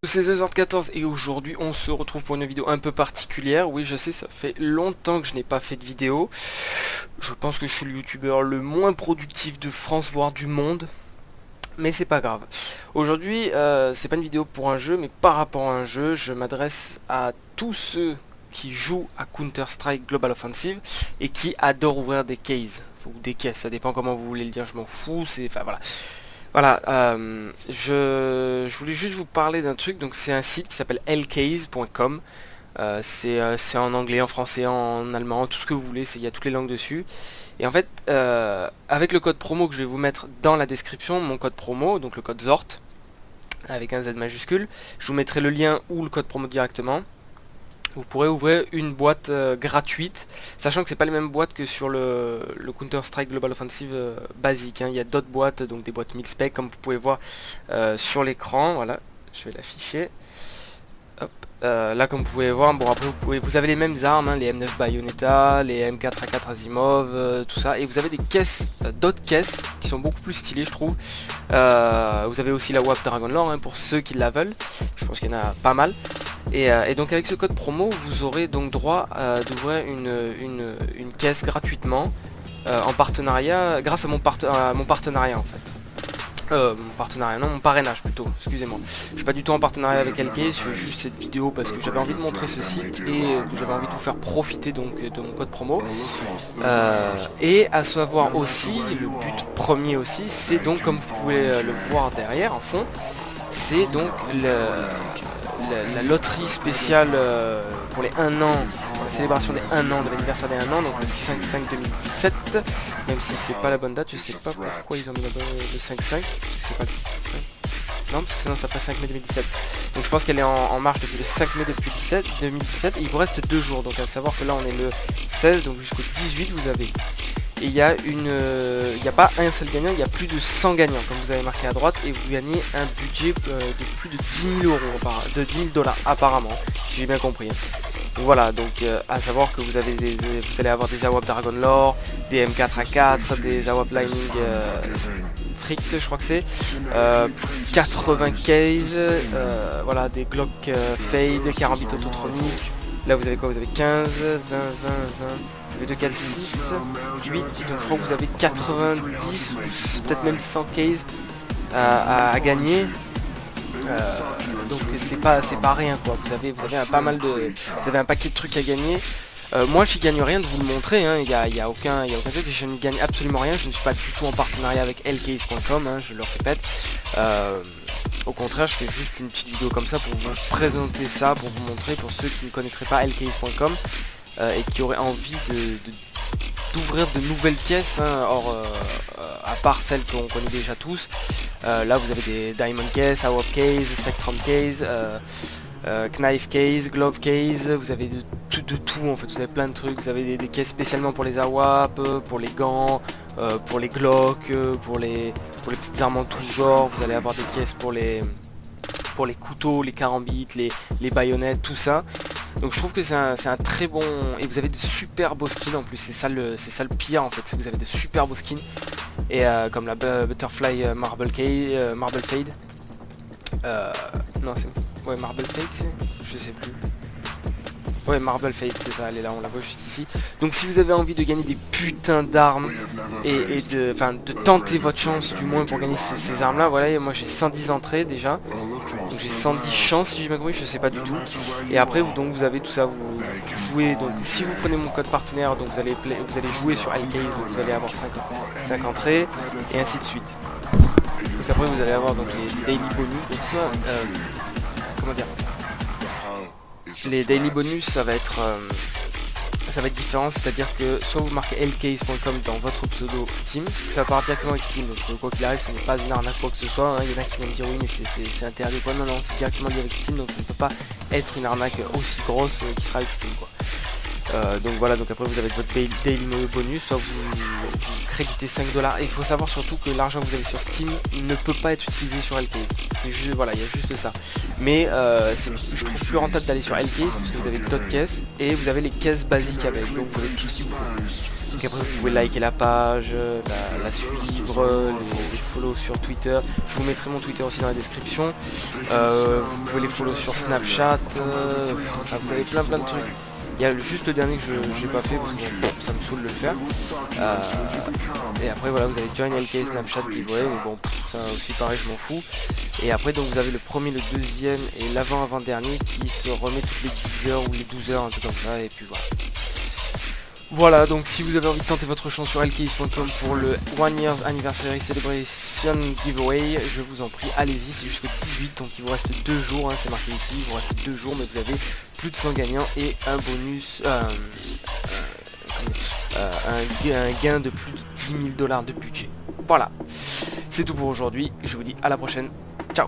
c'est TheZord14 et aujourd'hui on se retrouve pour une vidéo un peu particulière. Oui, je sais, ça fait longtemps que je n'ai pas fait de vidéo. Je pense que je suis le youtubeur le moins productif de France, voire du monde. Mais c'est pas grave. Aujourd'hui, c'est pas une vidéo pour un jeu, mais par rapport à un jeu, je m'adresse à tous ceux qui jouent à Counter-Strike Global Offensive et qui adorent ouvrir des cases, ou des caisses, ça dépend comment vous voulez le dire, je m'en fous, c'est... Enfin voilà. Voilà, je voulais juste vous parler d'un truc, donc c'est un site qui s'appelle lcase.com. C'est en anglais, en français, en allemand, tout ce que vous voulez, il y a toutes les langues dessus. Et en fait, avec le code promo que je vais vous mettre dans la description, mon code promo, donc le code ZORT, avec un Z majuscule, je vous mettrai le lien ou le code promo directement. Vous pourrez ouvrir une boîte gratuite, sachant que c'est pas les mêmes boîtes que sur le Counter-Strike Global Offensive basique, hein. Il y a d'autres boîtes, donc des boîtes mid-spec, comme vous pouvez voir sur l'écran. Voilà, je vais l'afficher. Là, comme vous pouvez voir, bon, après vous avez les mêmes armes, hein, les M9 Bayonetta, les M4A4 Asimov, tout ça, et vous avez des caisses, d'autres caisses qui sont beaucoup plus stylées, je trouve. Vous avez aussi la WAP Dragon Lore, hein, pour ceux qui la veulent. Je pense qu'il y en a pas mal. Et donc avec ce code promo, vous aurez donc droit d'ouvrir une caisse gratuitement en partenariat, grâce à mon partenariat en fait. Mon parrainage plutôt, excusez-moi. Je suis pas du tout en partenariat avec LK, je fais juste cette vidéo parce que j'avais envie de montrer ce site et que j'avais envie de vous faire profiter donc de mon code promo. Et à savoir aussi, le but premier aussi, c'est donc, comme vous pouvez le voir derrière en fond, c'est donc la loterie spéciale pour les 1 an, pour la célébration des 1 an, de l'anniversaire des 1 an, donc le 5/5/2017, même si c'est pas la bonne date, je sais pas pourquoi ils ont mis le 5/5, c'est pas le 5. Non, parce que sinon ça ferait 5 mai 2017. Donc je pense qu'elle est en marche depuis le 5 mai 2017, et il vous reste 2 jours, donc à savoir que là on est le 16, donc jusqu'au 18 vous avez. Et il y a pas un seul gagnant, il y a plus de 100 gagnants, comme vous avez marqué à droite, et vous gagnez un budget de plus de 10 000 euros, de 10 000 $ apparemment, si j'ai bien compris. Voilà, donc à savoir que vous allez avoir des AWP Dragon Lore, des M4A4, des AWP Lightning Strict, je crois que c'est, 80 cases, voilà, des Glock Fade, 40 autotroniques. Là vous avez quoi? Vous avez 15, 20, 20, 20, ça fait 2, 4, 6, 8, donc je crois que vous avez 90 ou peut-être même 100 cases à gagner. Donc c'est pas rien quoi, vous avez vous avez un paquet de trucs à gagner. Moi j'y gagne rien de vous le montrer, hein. il y a aucun truc, je ne gagne absolument rien, je ne suis pas du tout en partenariat avec lcase.com, hein, je le répète. Au contraire, je fais juste une petite vidéo comme ça pour vous présenter ça, pour vous montrer, pour ceux qui ne connaîtraient pas lcase.com et qui auraient envie d'ouvrir de nouvelles caisses, hein, à part celles qu'on connaît déjà tous. Là vous avez des Diamond Case, AWP Case, Spectrum Case, Knife Case, Glove Case, vous avez de tout en fait, vous avez plein de trucs, vous avez des caisses spécialement pour les AWP, pour les gants, pour les Glock, pour les petites armes en tout genre, vous allez avoir des caisses pour les couteaux, les carambites, les baïonnettes, tout ça. Donc je trouve que c'est un très bon... Et vous avez de super beaux skins en plus, c'est ça le pire en fait, vous avez de super beaux skins. Et comme la Butterfly Marble Fade. Non c'est... Ouais, Marble Fade c'est... Je sais plus. Ouais, Marble Fade, c'est ça, elle est là, on la voit juste ici. Donc si vous avez envie de gagner des putains d'armes et de tenter votre chance du moins pour gagner ces armes là, voilà, moi j'ai 110 entrées déjà. Donc j'ai 110 chances si j'ai bien compris, je sais pas du tout. Et après vous avez tout ça, vous jouez, donc si vous prenez mon code partenaire, donc vous allez jouer sur iCave, donc vous allez avoir 5 entrées et ainsi de suite. Donc après vous allez avoir donc les daily bonus, donc ça, comment dire, les daily bonus ça va être différent, c'est-à-dire que soit vous marquez lcase.com dans votre pseudo Steam, parce que ça part directement avec Steam, donc quoi qu'il arrive ce n'est pas une arnaque quoi que ce soit, hein. Il y en a qui vont me dire oui mais c'est interdit quoi, non c'est directement lié avec Steam, donc ça ne peut pas être une arnaque aussi grosse qui sera avec Steam quoi. Donc voilà, donc après vous avez votre daily bonus, soit vous créditez 5 $, et il faut savoir surtout que l'argent que vous avez sur Steam ne peut pas être utilisé sur LK. C'est juste, voilà, il y a juste ça. Mais je trouve plus rentable d'aller sur LK parce que vous avez d'autres caisses et vous avez les caisses basiques avec, donc vous avez tout ce qu'il vous faut. Donc après vous pouvez liker la page, la suivre, les follow sur Twitter. Je vous mettrai mon Twitter aussi dans la description. Vous pouvez les follow sur Snapchat. Enfin, vous avez plein de trucs. Il y a juste le dernier que je n'ai pas fait parce que ça me saoule de le faire. Et après voilà, vous avez Join LK Snapchat Giveaway, mais bon, ça aussi pareil, je m'en fous. Et après donc vous avez le premier, le deuxième et l'avant-avant-dernier qui se remet toutes les 10 heures ou les 12 heures, un peu comme ça, et puis voilà. Voilà, donc si vous avez envie de tenter votre chance sur lkeys.com pour le 1 Year's Anniversary Celebration Giveaway, je vous en prie, allez-y, c'est jusqu'au 18, donc il vous reste 2 jours, hein, c'est marqué ici, il vous reste 2 jours, mais vous avez plus de 100 gagnants et un bonus, un gain de plus de 10 000 $ de budget. Voilà, c'est tout pour aujourd'hui, je vous dis à la prochaine, ciao.